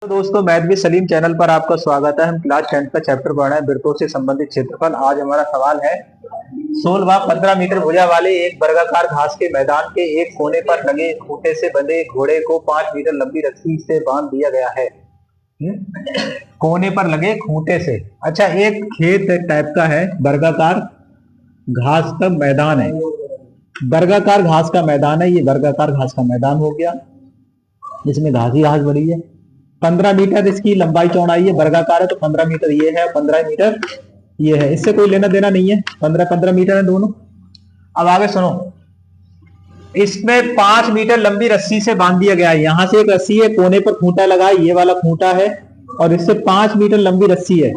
तो दोस्तों math with Salim channel पर आपका स्वागत है। हम क्लास 10 का चैप्टर पढ़ रहे हैं वृत्तों से संबंधित क्षेत्रफल। आज हमारा सवाल है 16 15 मीटर भुजा वाले एक वर्गाकार घास के मैदान के एक कोने पर लगे खूंटे से बंधे घोड़े को 5 मीटर लंबी रस्सी से बांध दिया गया है। कोने पर लगे खूंटे से। अच्छा, एक खेत टाइप का है, वर्गाकार घास का मैदान है। वर्गाकार घास का मैदान है, ये वर्गाकार घास का मैदान हो गया, इसमें घास ही घास बड़ी है। 15 मीटर इसकी लंबाई चौड़ाई है, वर्गाकार है तो 15 मीटर ये है, 15 मीटर ये है। इससे कोई लेना देना नहीं है, 15 मीटर है दोनों। अब आगे सुनो, इसमें 5 मीटर लंबी रस्सी से बांध दिया गया है। यहां से एक रस्सी है, कोने पर खूंटा लगा है, ये वाला खूंटा है, और इससे 5 मीटर लंबी रस्सी है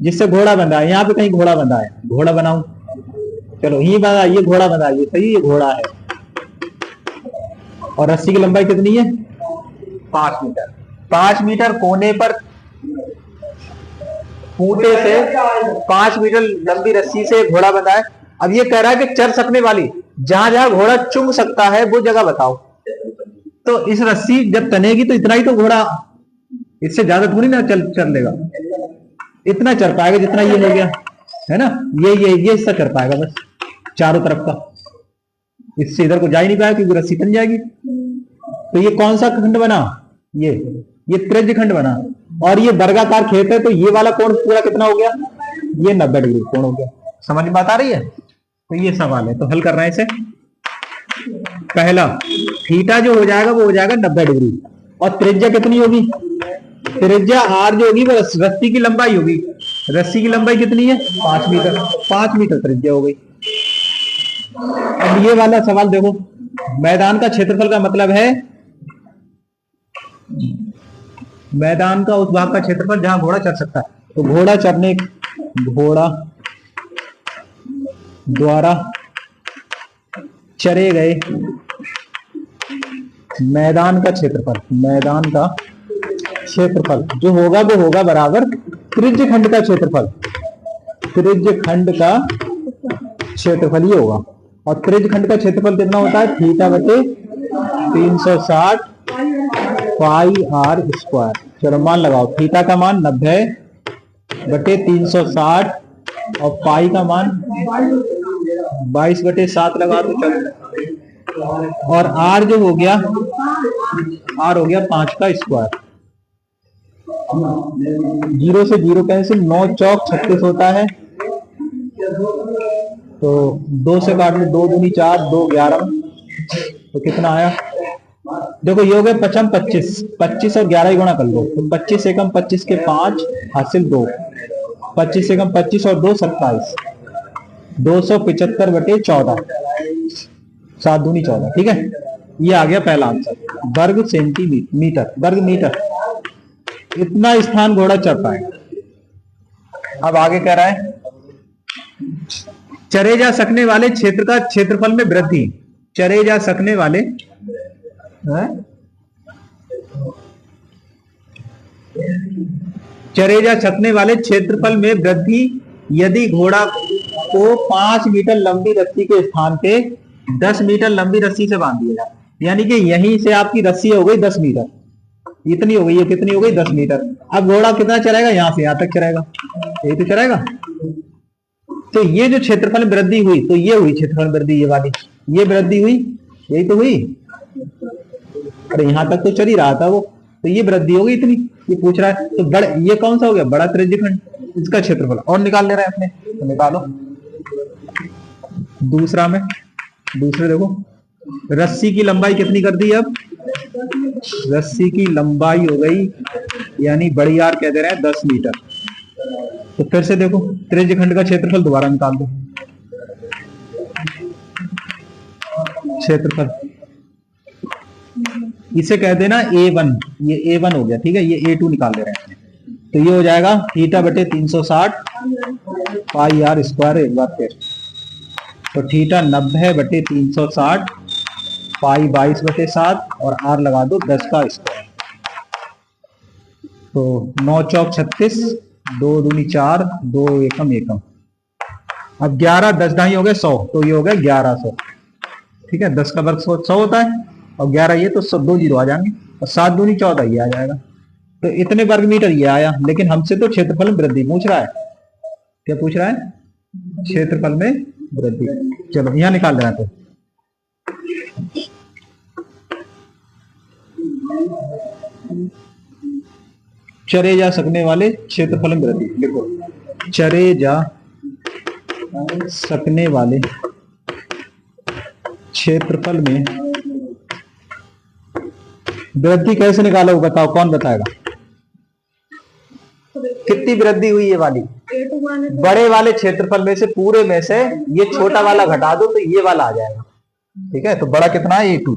जिससे घोड़ा बंधा है। यहाँ पे कहीं घोड़ा बंधा है, घोड़ा बनाऊं, चलो ये बंधा, ये घोड़ा बंधा है, ये सही, ये घोड़ा है। और रस्सी की लंबाई कितनी है? 5 मीटर। 5 मीटर कोने पर खूंटे से 5 मीटर लंबी रस्सी से घोड़ा बंधा है। अब ये कह रहा है कि चल सकने वाली, जहां जहां घोड़ा चुम सकता है वो जगह बताओ। तो इस रस्सी जब तनेगी तो इतना ही तो घोड़ा, इससे ज्यादा थोड़ी ना चल लेगा। इतना चल पाएगा जितना ये हो गया है ना, ये हिस्सा चल पाएगा बस चारों तरफ का। इससे इधर को जा ही नहीं पाएगा क्योंकि रस्सी तन जाएगी। तो ये कौन सा खंड बना? ये त्रिज्य खंड बना। और ये वर्गाकार खेत है तो ये वाला कोण पूरा कितना हो गया? ये 90 डिग्री कोण हो गया। समझ में बात आ रही है? तो ये सवाल है, तो हल करना है इसे। पहला, थीटा जो हो जाएगा वो हो जाएगा 90 डिग्री। और त्रिज्या कितनी होगी? त्रिज्या आर जो होगी वो रस्सी की लंबाई होगी। रस्सी की लंबाई कितनी है? 5 मीटर। 5 मीटर त्रिज्या हो गई। अब ये वाला सवाल देखो, मैदान का क्षेत्रफल का मतलब है मैदान का उस भाग का क्षेत्रफल जहां घोड़ा चल सकता है। तो घोड़ा द्वारा चरे गए मैदान का क्षेत्रफल जो होगा वो होगा बराबर त्रिज्य खंड का क्षेत्रफल। त्रिज्य खंड का क्षेत्रफल ये होगा। और त्रिज्य खंड का क्षेत्रफल कितना होता है? थीटा बटे 360 पाई आर स्क्वायर। चलो मान लगाओ, थीटा का मान 90 बटे 360 और पाई का मान 22 बटे 7 लगा दो। चलो, और आर जो हो गया, आर हो गया 5 का स्क्वायर। 0 से 0 कैंसिल, 9 चौक 36 होता है। तो 2 से काट लो, 2 दूनी 4, 2 11, तो कितना आया? देखो ये हो गए 25 25 और 11 ही गुणा कर लो, तो 25 एकम 25 के 5 हासिल 2, 25 एकम 25 और 2 27, 275 बटे 14, 7 दूनी 14। ठीक है, ये आ गया पहला आंसर। वर्ग सेंटीमीटर, वर्ग मीटर, इतना स्थान घोड़ा चल पाएगा। अब आगे कह रहा है चरे जा सकने वाले क्षेत्र का क्षेत्रफल में वृद्धि। चरे जा सकने वाले चरे जा सकने वाले क्षेत्रफल में वृद्धि यदि घोड़ा को 5 मीटर लंबी रस्सी के स्थान पे 10 मीटर लंबी रस्सी से बांध दिया जाए। यानी कि यहीं से आपकी रस्सी हो गई 10 मीटर, इतनी हो गई, ये कितनी हो गई? 10 मीटर। अब घोड़ा कितना चलेगा? यहां से यहां तक चलेगा, यही तो चलेगा। तो ये जो क्षेत्रफल में वृद्धि हुई, तो ये हुई क्षेत्रफल में वृद्धि, ये वाली ये वृद्धि हुई, यही तो हुई। अरे यहां तक तो चल ही रहा था वो, तो ये वृद्धि हो गई इतनी। ये पूछ रहा है तो बड़ा, ये कौन सा हो गया? बड़ा त्रिज्य खंड, इसका क्षेत्रफल और निकाल ले रहे हैं अपने, तो निकालो। दूसरे देखो, रस्सी की लंबाई कितनी कर दी? अब रस्सी की लंबाई हो गई, यानी बड़ी आर कह दे रहे हैं 10 मीटर। तो फिर से देखो, त्रिज्य खंड का क्षेत्रफल दोबारा निकाल दो। क्षेत्रफल इसे कह देना A1, ये A1 हो गया। ठीक है, ये A2 निकाल ले रहे हैं। तो ये हो जाएगा थीटा बटे 360 पाई आर स्क्वायर। एक बार फिर, तो थीटा 90 बटे 360 पाई 22 बटे 7 और आर लगा दो 10 का स्क्वायर। तो 9 चौक 36, 2 दूनी 4, 2 एकम एकम। अब 11 10 ढाई हो गए 100, तो ये हो गया 1100। ठीक है, 10 का वर्ग 100 होता है, और 11 ये तो 2 जीरो आ जाएंगे, और 7 दूनी 14 ये आ जाएगा। तो इतने वर्ग मीटर ये आया, लेकिन हमसे तो क्षेत्रफल में वृद्धि पूछ रहा है। क्या पूछ रहा है? क्षेत्रफल में वृद्धि। चलो यहां निकाल देना। तो चरे जा सकने वाले क्षेत्रफल में वृद्धि लिखो। चरे जा सकने वाले क्षेत्रफल में वृद्धि कैसे निकालो बताओ, कौन बताएगा? कितनी वृद्धि हुई ये वाली? बड़े वाले क्षेत्रफल में से, पूरे में से ये छोटा वाला घटा दो तो ये वाला आ जाएगा। ठीक है, तो बड़ा कितना है? A2।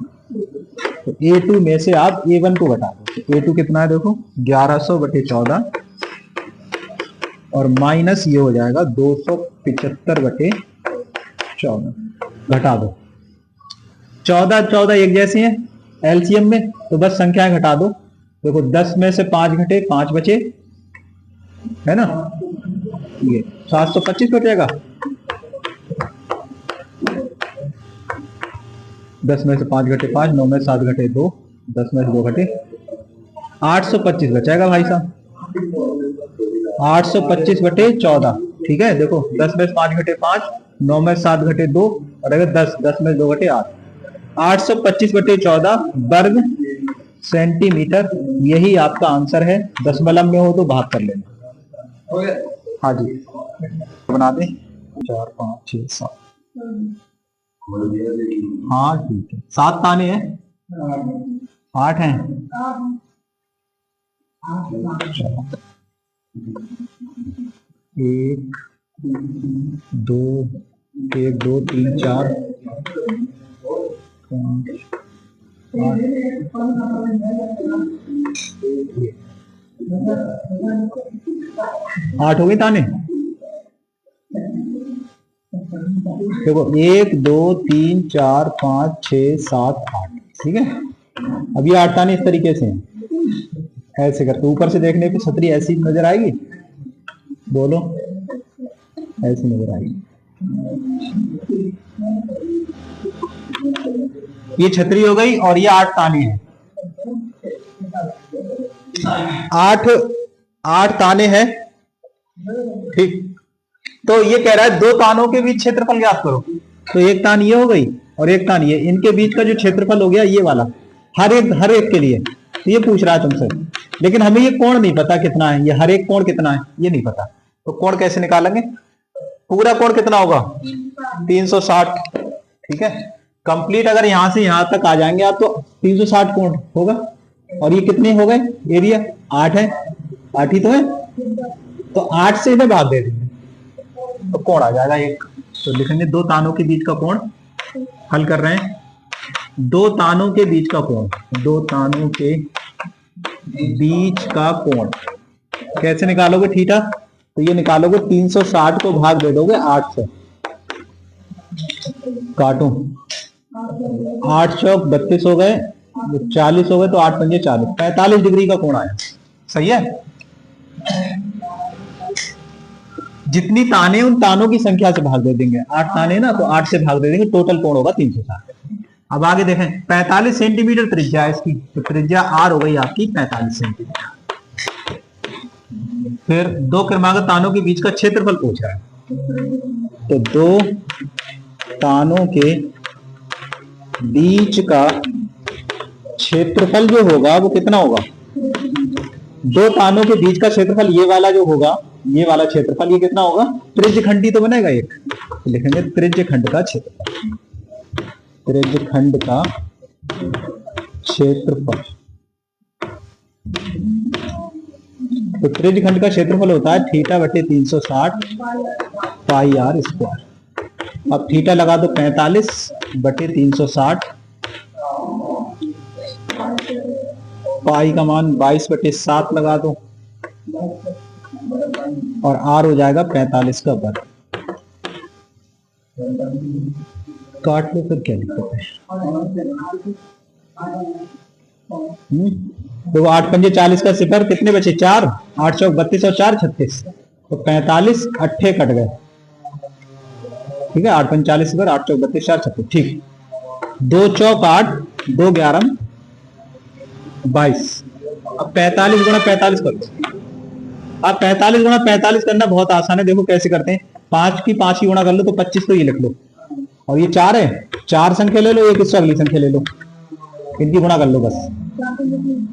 तो A2 में से आप A1 को घटा दो। तो A2 कितना है देखो, 1100/14 और माइनस ये हो जाएगा 275/14। घटा दो। 14 एक जैसे हैं एलसीएम में, तो बस संख्याएं घटा दो। देखो 10 में से 5 घटे, 5 बचे, है ना? ये 725 बचेगा। 10 में से 5 घटे 5, 9 में 7 घटे 2, 10 में से 2 घटे 825 बचेगा भाई साहब। 825/14। ठीक है, देखो 10 में से 5 घटे 5, 9 में 7 घटे 2 और अगर 10 में 2 घटे 8। 825/14 वर्ग सेंटीमीटर, यही आपका आंसर है। दशमलव में हो तो भाग कर लेना। हाँ जी, बना दें। 4 5 6 7। हाँ ठीक है, 7 ताने हैं, 8 हैं। 1 2 1 2 3 4 5 8 हो गए ताने। देखो 1 2 3 4 5 6 7 8। ठीक है, अब ये 8 ताने इस तरीके से हैं, ऐसे करके ऊपर से देखने पे छतरी ऐसी नजर आएगी, बोलो ऐसी नजर आएगी। ये छतरी हो गई और ये 8 ताने हैं। 8 ताने हैं। ठीक, तो ये कह रहा है 2 तानों के बीच क्षेत्रफल ज्ञात करो। तो एक तान ये हो गई और एक तान ये, इनके बीच का जो क्षेत्रफल हो गया ये वाला, हर एक के लिए। तो ये पूछ रहा है तुमसे, लेकिन हमें ये कोण नहीं पता कितना है, ये हर एक कोण कितना है ये नहीं पता। तो कोण कैसे निकालेंगे? पूरा कोण कितना होगा? 360। ठीक है, कंप्लीट अगर यहां से यहां तक आ जाएंगे आप तो 360 कोण होगा। और ये कितने हो गए? एरिया 8 है, 8 ही तो है, तो 8 से इन्हें भाग दे देंगे तो कोण आ जाएगा 1। तो लिखेंगे 2 तानों के बीच का कोण। हल कर रहे हैं, 2 तानों के बीच का कोण। 2 तानों के बीच का कोण कैसे निकालोगे? थीटा। तो ये निकालोगे 360 को भाग दे दोगे 8 से। काटो, 8 चौक 32 हो गए, 40 हो गए, तो 8 पंजे 40, 45 डिग्री का कोण आया। सही है। जितनी ताने उन तानों की संख्या से भाग दे देंगे। 8 ताने ना, तो 8 से भाग दे देंगे, टोटल कोण होगा 360। अब आगे देखें, 45 सेंटीमीटर त्रिज्या है इसकी, तो त्रिज्या आर हो गई आपकी 45 सेंटीमीटर। फिर 2 क्रमागत तानों के बीच का क्षेत्रफल पूछ रहा है। तो 2 तानों के बीच का क्षेत्रफल जो होगा वो कितना होगा? 2 तानों के बीच का क्षेत्रफल ये वाला जो होगा, ये वाला क्षेत्रफल, ये कितना होगा? त्रिज्यखंडी तो बनेगा एक, तो लिखेंगे त्रिज्यखंड का क्षेत्रफल। त्रिज्यखंड का क्षेत्रफल, तो त्रिज्यखंड का क्षेत्रफल होता है θ/360 पाई आर स्क्वायर। अब थीटा लगा दो 45/360, पाई का मान 22/7 लगा दो और आर हो जाएगा 45 का वर्ग। काट लो, फिर क्या दिक्कत है? तो 8 पंजे 40 का सिफर, कितने बचे? 4। 8 चौक 32 और 4 36, तो 45 अट्ठे कट गए। ठीक है, 8 पंजे 40 सिफर, 8 चौक 32 4 36। ठीक, 2 चौक 8, 2 11 22, अब 45 गुणा 45 कर दो। अब 45 गुणा 45 करना बहुत आसान है, देखो कैसे करते हैं। 5 की 5 की गुणा कर लो तो 25, तो ये लिख लो। और ये 4 है, 4 संख्या ले लो, एक इससे अगली संख्या ले लो, इनकी गुणा कर लो बस।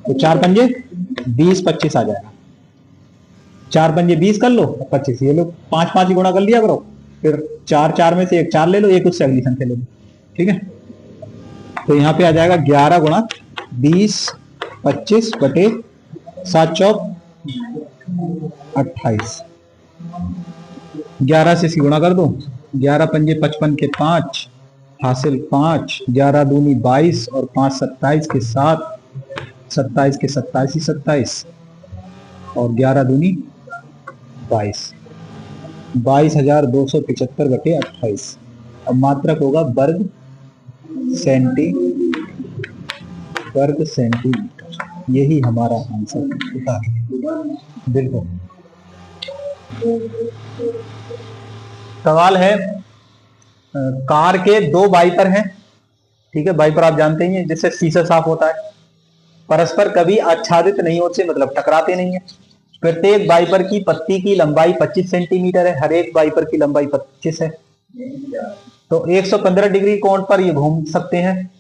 तो 4 पंजे 20, 25 आ जाएगा। 4 पंजे 20 कर लो, 25 ये लो। 5 5 की गुणा कर लिया करो, फिर 4 4 में से एक 4 ले लो, एक उससे अगली संख्या ले लो, ठीक है। तो यहाँ पे आ जाएगा 11 गुणा 20 25 बटे 7 चौक 28। 11 से इसकी गुणा कर दो, 11 पंजे 55 के 5 हासिल 5, 11 दूनी 22 और 5 27 के 7, 27 के 27 ही 27 और 11 दूनी 22, 22,275 बटे 28। अब मात्रक होगा वर्ग सेंटीमीटर। यही हमारा आंसर होता है। बिल्कुल। सवाल है, कार के 2 वाइपर हैं, ठीक है। वाइपर आप जानते ही हैं, जिससे शीशा साफ होता है। परस्पर कभी आच्छादित नहीं होते, मतलब टकराते नहीं है। प्रत्येक वाइपर की पत्ती की लंबाई 25 सेंटीमीटर है, हर एक वाइपर की लंबाई 25 है। तो 115 डिग्री कोण पर ये घूम सकते हैं।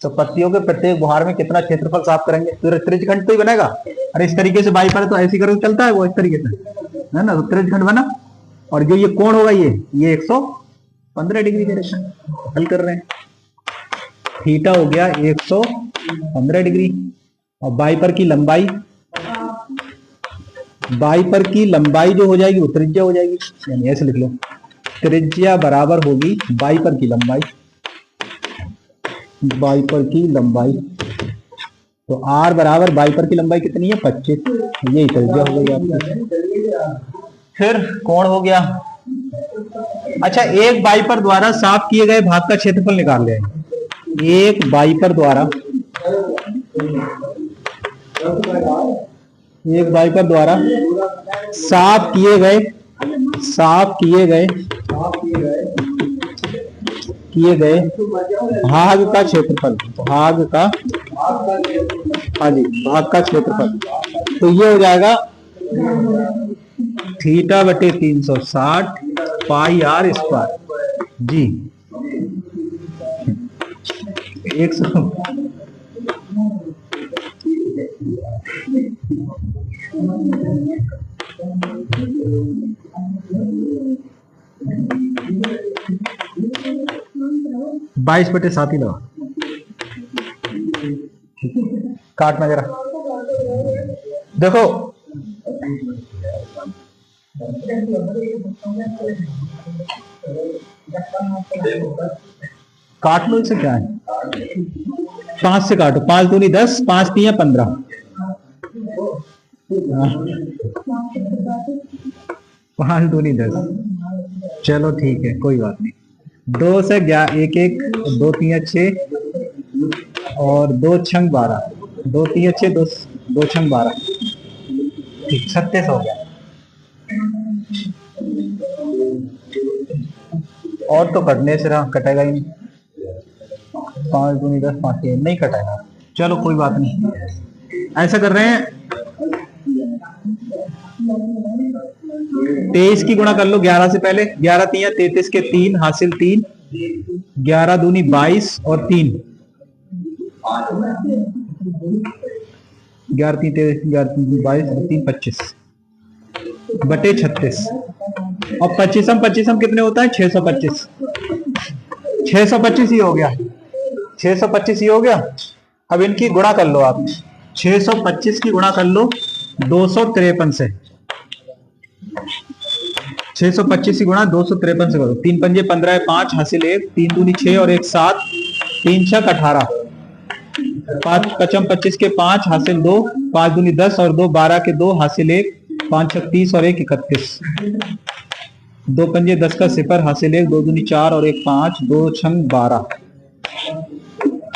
तो पत्तियों के प्रत्येक बुहार में कितना क्षेत्रफल साफ करेंगे? तो त्रिज्यखंड तो ही बनेगा। अरे इस तरीके से वाइपर है तो ऐसी करो चलता है, वो इस तरीके से है ना, तो त्रिज्यखंड बना। और जो ये कोण होगा ये 115 डिग्री डायरेक्शन हल कर रहे हैं। थीटा हो गया 115 डिग्री। और वाइपर की लंबाई जो हो जाएगी वो त्रिज्या हो जाएगी, यानी ऐसे लिख लो, त्रिज्या बराबर होगी वाइपर की लंबाई। तो r बराबर वाइपर की लंबाई कितनी है? 25। ये त्रिज्या हो गई आपकी। फिर कोण हो गया। अच्छा, एक वाइपर द्वारा साफ किए गए भाग का क्षेत्रफल निकाल लें। एक वाइपर द्वारा साफ किए गए भाग का क्षेत्रफल, भाग का क्षेत्रफल। तो ये हो जाएगा थीटा बटे 360 पाई r स्क्वायर जी। 100 22 बटे 7 ही लगा, काटना जरा। देखो काट लो, इसे क्या है, 5 से काटो, 5 दूनी 10, 5 3 15, 5 दूनी 10। चलो ठीक है, कोई बात नहीं। 2 से 1 1, 2 3 6 और 2 छंग 12, 2 3 6, 2 छंग 12, ठीक 36 हो गया। और तो कटने से रहा, कटेगा ही नहीं। 5 दूनी 10, 5 3 नहीं कटेगा। चलो कोई बात नहीं, ऐसा कर रहे हैं। 23 की गुणा कर लो 11 से पहले। 11 3 33 के 3 हासिल 3, 11 दूनी 22 और 3, 11 3 23, 11 22 और 3 25 बटे 36। और 25 कितने होता है? 625। 625 ही हो गया, 625 ही हो गया। अब इनकी गुणा कर लो आप। 625 की गुणा कर लो 253 से। 625 की गुणा 253 से करो। 3 पंजे 15 5 हासिल 1, 3 दूनी 6 और 1 7, 3 छक 18, 5 पचम 25 के 5 हासिल 2, 5 दूनी 10 और 2 12 के 2 हासिल 1, 5 छक 30 और 1 31, 2 पंजे 10 का सिफर हासिल 1, 2 दूनी 4 और 1 5, 2 छंग 12,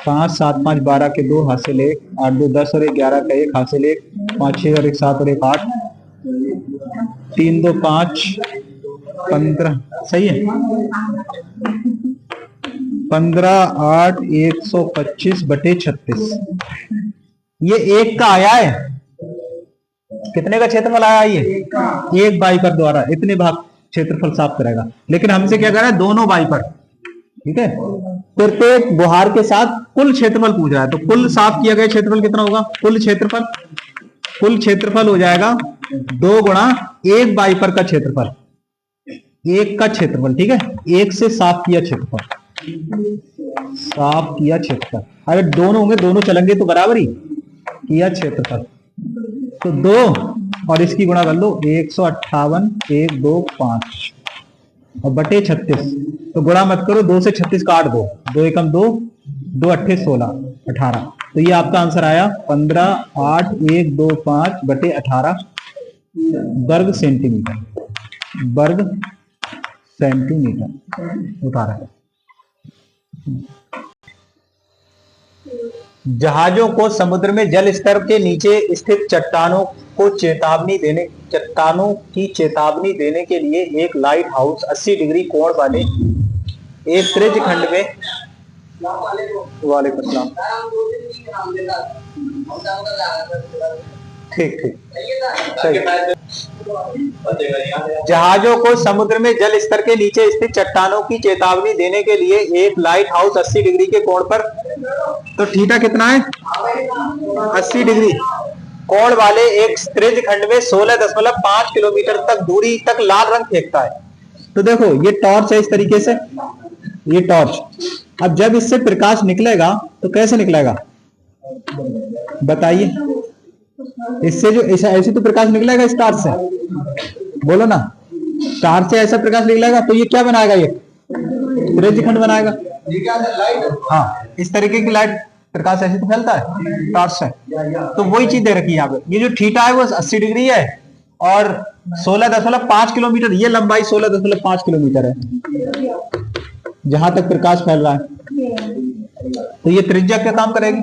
5 7 5 12 के 2 हासिल 1, 8 2 10 और 1 11 का 1 हासिल 1, 5 6 और 1 7 और 1 8, 3 2 5 15, सही है। 15 8 125 बटे 36। ये एक का आया है, कितने का क्षेत्रफल आया ये? एक वाइपर द्वारा इतने भाग क्षेत्रफल साफ करेगा। लेकिन हमसे क्या करा है? दोनों वाइपर, ठीक है। प्रत्येक बुहार के साथ कुल क्षेत्रफल पूछ रहा है, तो कुल साफ किया गया क्षेत्रफल कितना होगा? कुल क्षेत्रफल हो जाएगा 2 गुणा एक वाइपर का क्षेत्रफल, एक का क्षेत्रफल, ठीक है। एक से साफ किया क्षेत्रफल, अगर दोनों होंगे, दोनों चलेंगे तो बराबर ही किया क्षेत्रफल। तो 2 और इसकी गुणा कर लो, 158, 1, 2, 5 और बटे 36। तो गुणा मत करो, 2 से 36 काट दो, 2 एकम 2, 2 अट्ठे 16, 18। तो ये आपका आंसर आया 15, 8, 1, 2, 5 बटे 18 वर्ग सेंटीमीटर उतारा है। जहाजों को समुद्र में जल स्तर के नीचे स्थित चट्टानों की चेतावनी देने के लिए एक लाइट हाउस 80 डिग्री कोण वाले एक त्रिज्य खंड में, वालेकुम सलाम, ठीक सही। जहाजों को समुद्र में जल स्तर के नीचे स्थित चट्टानों की चेतावनी देने के लिए एक लाइट हाउस 80 डिग्री के कोण पर, तो थीटा कितना है? 80 डिग्री कोण वाले एक त्रिज्य खंड में 16.5 किलोमीटर तक दूरी तक लाल रंग फेंकता है। तो देखो ये टॉर्च है, इस तरीके से ये टॉर्च। अब जब इससे प्रकाश निकलेगा तो कैसे निकलेगा बताइए? इससे जो ऐसे तो प्रकाश निकलेगा इस टॉर्च से, बोलो ना, टॉर्च से ऐसा प्रकाश निकलेगा तो ये क्या बनाएगा? ये त्रिज्य खंड बनाएगा। हाँ, इस तरीके की लाइट प्रकाश ऐसे तो फैलता है टॉर्च से। तो वही चीज दे रखी है यहाँ पे। ये जो थीटा है वो 80 डिग्री है और 16.5 किलोमीटर, ये लंबाई 16.5 किलोमीटर है जहां तक प्रकाश फैल रहा है। तो ये त्रिज्या क्या काम करेगी?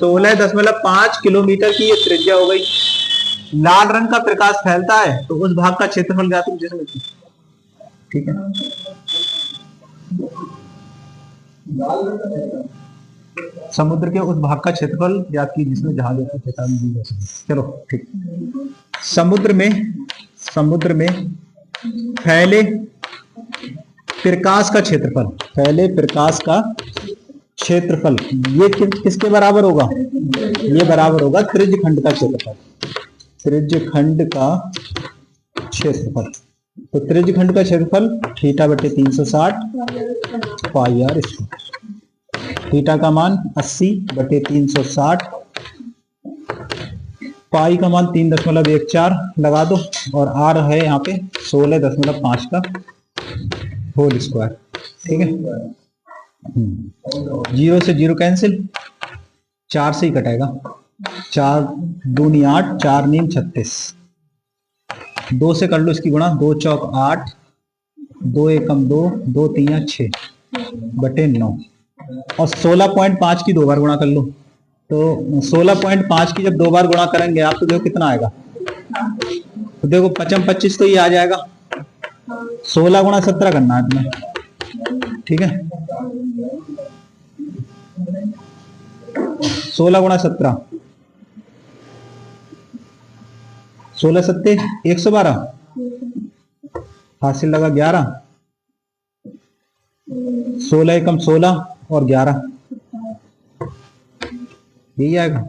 16.5 किलोमीटर की ये त्रिज्या हो गई। लाल रंग का प्रकाश फैलता है तो उस भाग का क्षेत्रफल ज्ञात हो जिसमें, ठीक है। समुद्र के उस भाग का क्षेत्रफल ज्ञात की जिसमें जहाजों को चेतावनी दी जा सके। चलो ठीक। समुद्र में फैले प्रकाश का क्षेत्रफल, ये किसके बराबर होगा? ये बराबर होगा त्रिज्य खंड का क्षेत्रफल। तो त्रिज्य खंड का क्षेत्रफल थीटा बटे 360 पाई आर स्क्वायर। थीटा का मान 80 बटे 360, पाई का मान 3.14 लगा दो और आर है यहाँ पे 16.5 का होल स्क्वायर, ठीक है। 0 से 0 कैंसिल, 4 से ही कटेगा। 4 दूनी 8, 4 नीम 36, 2 से कर लो इसकी गुणा, 2 चौक 8, 2 एकम 2, 2 3 6 बटे 9 और 16.5 की 2 बार गुणा कर लो। तो 16.5 की जब 2 बार गुणा करेंगे आप तो देखो कितना आएगा। तो देखो 55 25 तो ये आ जाएगा। 16 गुणा 17 करना है तुम्हें, ठीक है। 16 गुणा 17, 16 सत्ते 112, हासिल लगा 11, 16 एकम 16 और 11, यही आएगा,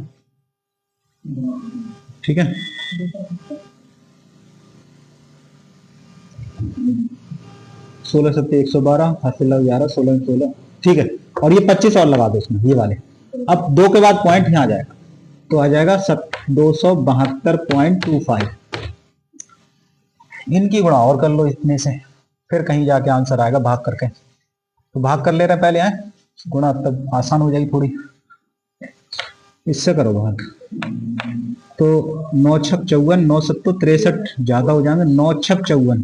ठीक है। 16 सत्ते 112, हासिल लगा 11, 16 16, ठीक है। और ये 25 और लगा दो इसमें, ये वाले। अब 2 के बाद पॉइंट यहाँ आ जाएगा, तो आ जाएगा 272.25। इनकी गुणा और कर लो इतने से, फिर कहीं जाके आंसर आएगा भाग करके। तो भाग कर ले रहे पहले आए, गुणा तब आसान हो जाएगी थोड़ी। इससे करो भाग, तो 9 छक 54, 9 सत्तो 63 ज्यादा हो जाएंगे। 9 छक 54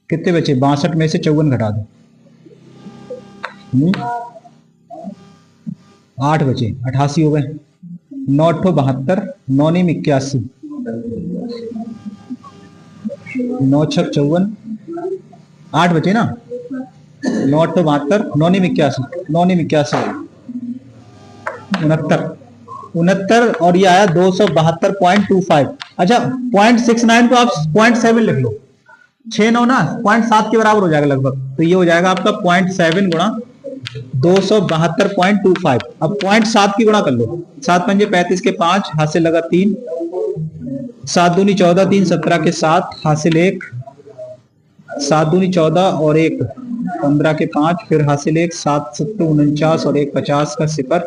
कितने बचे? 62 में से 54 घटा दो, 8 बचे, 88 हो गए। 9 अट्ठो 72, 9 नीम 81, 9 छक 54, 8 बचे ना। 9 अट्ठो 72, 9 नीम 81, 9 नीम 81 69, 69 और ये आया 272.25। अच्छा 0.69 को आप 0.7 लिख लो, 6 ना 0.7 के बराबर हो जाएगा लगभग, तो ये हो जाएगा आपका 0.7 गुणा 272.25। अब 0.7 की गुणा कर लो, 7 पंजे 35 के 5 हासिल लगा 3, 7 दूनी 14, 3 17 के 7 हासिल 1, 7 दूनी 14 और 1 15 के 5 फिर हासिल 1, 7 7 49 और 1 50 का सिफर,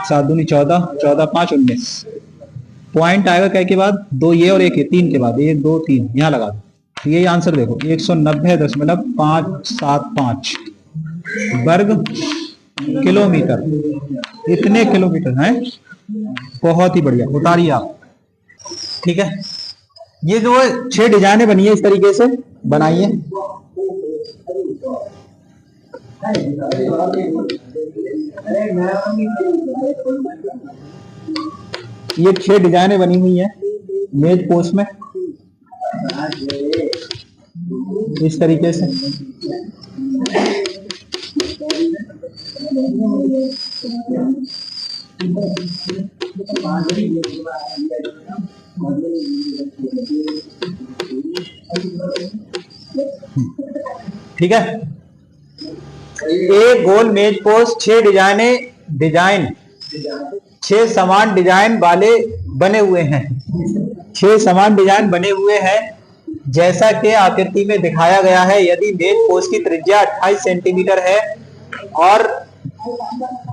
7 दूनी 14, 14 5 19। पॉइंट आएगा क्या के बाद, 2 ये और 1 ये, 3 के बाद 1 2 3 यहाँ लगा दो। यही आंसर देखो 190.575 वर्ग किलोमीटर, इतने किलोमीटर हैं। बहुत ही बढ़िया, उतारिए आप। ठीक है, ये जो 6 डिजाइने बनी है इस तरीके से बनाइए। ये 6 डिजाइनें बनी हुई हैं मेज पोस्ट में इस तरीके से। ठीक है, एक गोल मेज पोस्ट 6 डिजाइन 6 समान डिजाइन वाले बने हुए हैं, 6 समान डिजाइन बने हुए हैं जैसा कि आकृति में दिखाया गया है। यदि मेज पोस्ट की त्रिज्या 28 सेंटीमीटर है और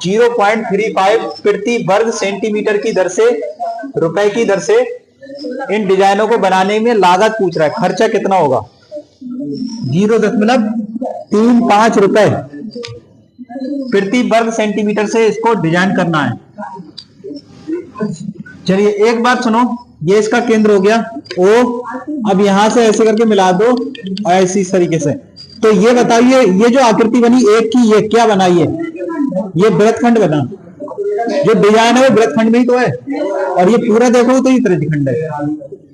0.35 प्रति वर्ग सेंटीमीटर की दर से रुपए की दर से इन डिजाइनों को बनाने में लागत पूछ रहा है, खर्चा कितना होगा, 0.35 रुपए प्रति वर्ग सेंटीमीटर से इसको डिजाइन करना है। चलिए एक बात सुनो, ये इसका केंद्र हो गया O, अब यहां से ऐसे करके मिला दो ऐसी इस तरीके से। तो ये बताइए ये जो आकृति बनी एक की, ये क्या बनाई है, ये वृत्तखंड बना, जो डिजाइन है वो वृत्तखंड में ही तो है, और ये पूरा देखो तो ये त्रिज्यखंड है।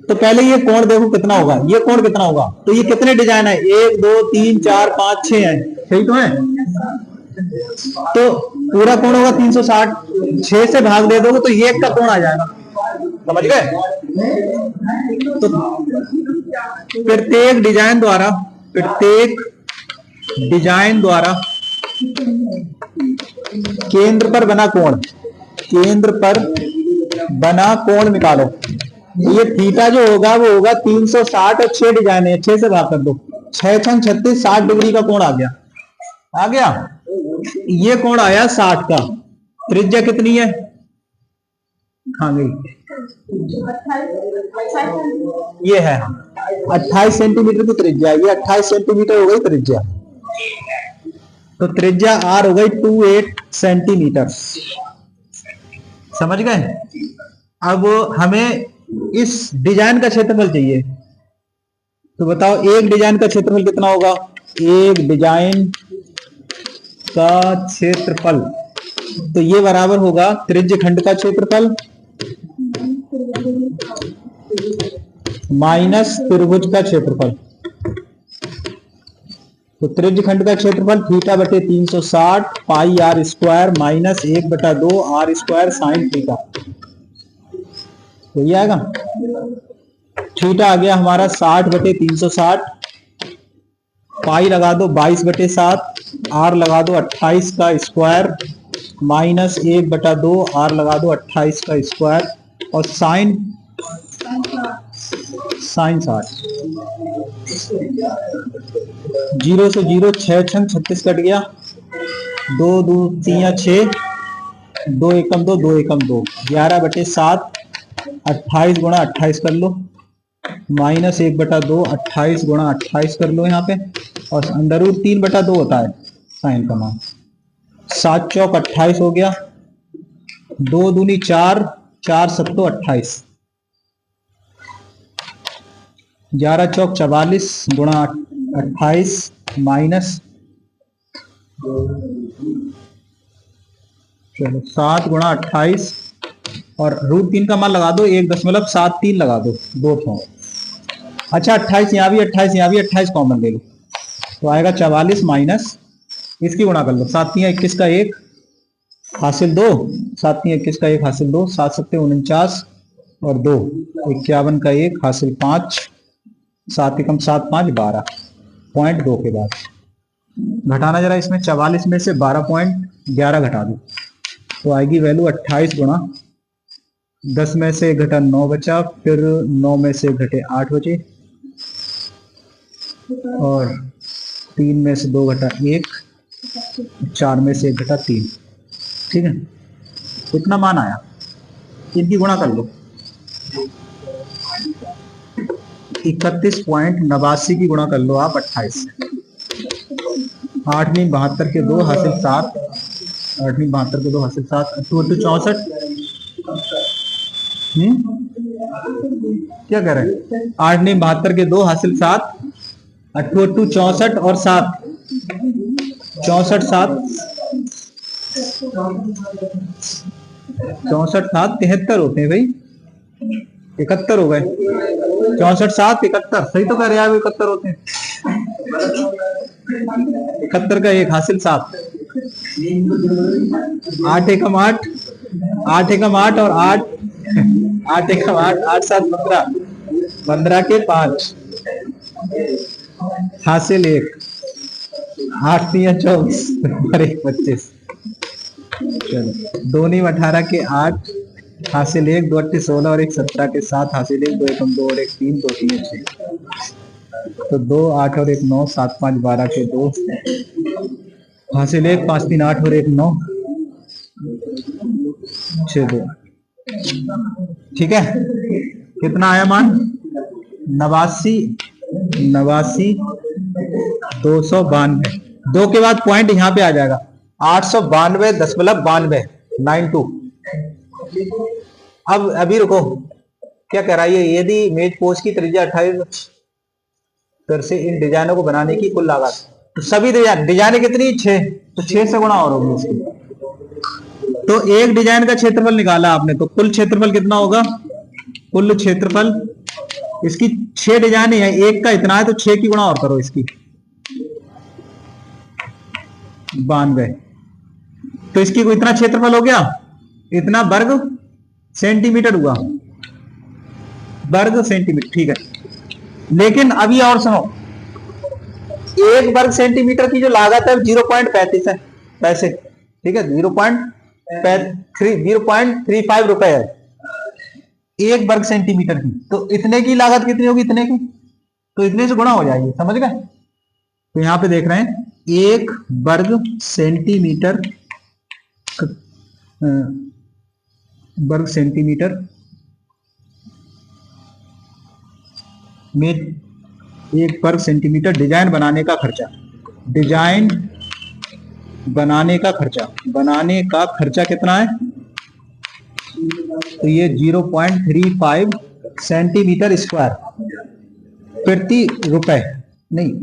तो पहले ये कोण देखो कितना होगा, ये कोण कितना होगा, तो ये कितने डिजाइन है, 1 2 3 4 5 6 है, सही तो है। तो पूरा कोण होगा 360, 6 से भाग दे दोगे तो ये एक का कोण आ जाएगा, समझ गए। तो प्रत्येक डिजाइन द्वारा केंद्र पर बना कोण निकालो। ये थीटा जो होगा वो होगा 360 और 6 डिजाइन है, 6 से भाग कर दो, 6 6 36 60 डिग्री का कोण आ गया। ये कोण आया 60 का। त्रिज्या कितनी है, हाँ गई ये है 28 सेंटीमीटर की त्रिज्या, ये 28 सेंटीमीटर हो गई त्रिज्या। तो त्रिज्या R हो गई 28 सेंटीमीटर, समझ गए। अब हमें इस डिजाइन का क्षेत्रफल चाहिए, तो बताओ एक डिजाइन का क्षेत्रफल कितना होगा, एक डिजाइन का क्षेत्रफल, तो ये बराबर होगा त्रिज्य खंड का क्षेत्रफल माइनस त्रिभुज का क्षेत्रफल। तो त्रिज्य खंड का क्षेत्रफल थीटा बटे 360 पाई r square minus 1/2 r square sine theta, तो ये आएगा। थीटा आ गया हमारा 60 बटे 360, पाई लगा दो 22/7, r लगा दो 28 का स्क्वायर माइनस 1/2 r लगा दो 28 का स्क्वायर, और साइन 60, 0 से 0 6 छंग 36 कट गया, 2 2 3 6, 2 एकम 2 2 एकम 2, 11/7, 28 गुणा 28 कर लो, माइनस 1/2, 28 गुणा 28 कर लो यहाँ पे, और अंडर रूट 3/2 होता है साइन का मान। 7 चौक 28 हो गया, 2 दूनी 4, 4 सत्तो 28, 11 चौक 44 गुणा 28 माइनस, चलो 7 गुणा 28 और रूट 3 का मान लगा दो, 1.73 लगा दो, 2 ठो। अच्छा 28 यहाँ भी 28 यहाँ भी 28 कॉमन ले लो, तो आएगा 44 माइनस, इसकी गुणा कर लो, 7 3 21 का 1, हासिल 2, 7×3 = 21 का 1 हासिल 2, 7×7 = 49 और 2 51 का 1 हासिल 5, 7×1 = 7, 5 12 पॉइंट 2 के बाद घटाना जरा इसमें 44 में से 12.11 घटा दो तो आएगी वैल्यू 28 गुणा 10 में से घटा 9 बचा, फिर 9 में से घटे 8 बचे और 3 में से 2 घटा 1, 4 में से 1 घटा 3। ठीक है, इतना मान आया। इनकी गुणा कर लो, 31.89 की गुणा कर लो आप 28 से। 8×72 के 2 हासिल 7, 8×72 के 2 हासिल 7, 64। क्या कह रहे हैं? 8×72 के 2 हासिल 7, 64 और 7 64 7 64 7 73 होते हैं भाई, 71 हो गए। 64 7 71, सही तो कह रहे हैं आप, 71 होते हैं। 71 का 1 हासिल 7, 8×1 = 8, 8×1 = 8 और 8 8×1 = 8, 8 7 15, 15 के 5 हासिल 1, 8×3 = 24 और 1 25। चलो 2×9 = 18 के 8 हासिल 1, 2×8 = 16 और 1 17 के 7 हासिल 1, 2×1 = 2 और 1 3, 2×3 = 6। तो 2 8 और 1 9, 7 5 12 के 2 हासिल 1, 5 3 8 और 1 9, 6 2। ठीक है, कितना आया मान? 89 292। 2 के बाद पॉइंट यहां पे आ जाएगा, 892.92 92। अब अभी रुको, क्या कह रहा है ये? यदि मेज पोज की त्रिज्या 28 फिर से इन डिजाइनों को बनाने की कुल लागत, तो सभी डिजाइनें कितनी? 6, तो 6 से गुणा और होगी इसकी। तो एक डिजाइन का क्षेत्रफल निकाला आपने, तो कुल क्षेत्रफल कितना होगा? कुल क्षेत्रफल इसकी 6 डिजाइन है, एक का इतना है, तो 6 की गुणा और करो इसकी, 92। तो इसकी इतना क्षेत्रफल हो गया, इतना वर्ग सेंटीमीटर हुआ, वर्ग सेंटीमीटर। ठीक है, लेकिन अभी और सुनो, 1 वर्ग सेंटीमीटर की जो लागत है 0.35 है पैसे। ठीक है, 0.35 रुपए है 1 वर्ग सेंटीमीटर की। तो इतने की लागत कितनी होगी? इतने की, तो इतने से गुणा हो जाएगी, समझ गए? तो यहां पे देख रहे हैं 1 वर्ग सेंटीमीटर में 1 वर्ग सेंटीमीटर डिजाइन बनाने का खर्चा, डिजाइन बनाने का खर्चा कितना है? तो ये 0.35 सेंटीमीटर स्क्वायर प्रति रुपए, नहीं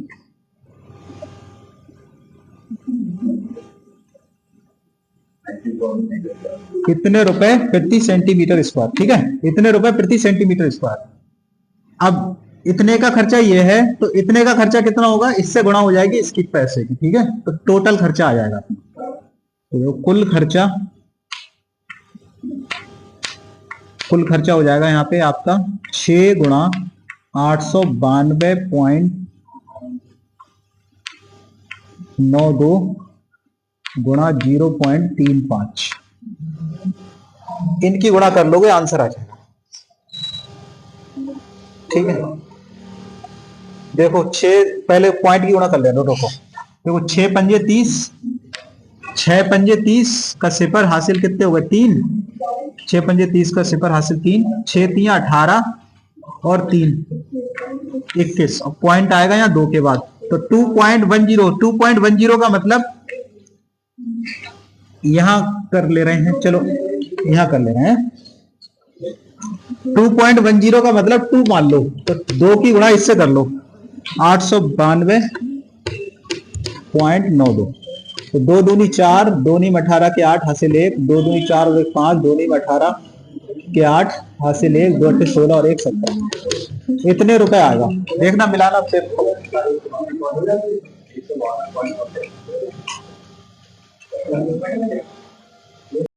कितने रुपए प्रति सेंटीमीटर स्क्वायर। ठीक है, इतने रुपए प्रति सेंटीमीटर स्क्वायर। अब इतने का खर्चा ये है, तो इतने का खर्चा कितना होगा? इससे गुणा हो जाएगी इसकी पैसे की। ठीक है, तो टोटल खर्चा आ जाएगा। तो कुल खर्चा हो जाएगा यहाँ पे आपका 6 गुणा 892.92 गुणा 0.35। इनकी गुणा कर लोगे, आंसर आ जाएगा। ठीक है, देखो 6, पहले पॉइंट की गुणा कर लेना। देखो 6 पंजे 30, 6 पंजे 30 का सिफर हासिल कितने हो गए? 3। 6 पंजे 30 का सिफर हासिल 3, 6 3 18 और 3 21। और पॉइंट आएगा यहाँ 2 के बाद, तो 2.10 का मतलब यहां कर ले रहे हैं, चलो यहां कर ले रहे हैं। 2.10 का मतलब 2 मान लो, तो 2 की गुणा इससे कर लो, 892.92। तो 2 दूनी 4, 2 नीम 18 के 8 हासिल 1, 2 दूनी 4 और 1 5, 2 नीम 18 के 8 हासिल 1, 2 8 16 और 1 17। इतने रुपए आएगा। देखना मिलाना फिर।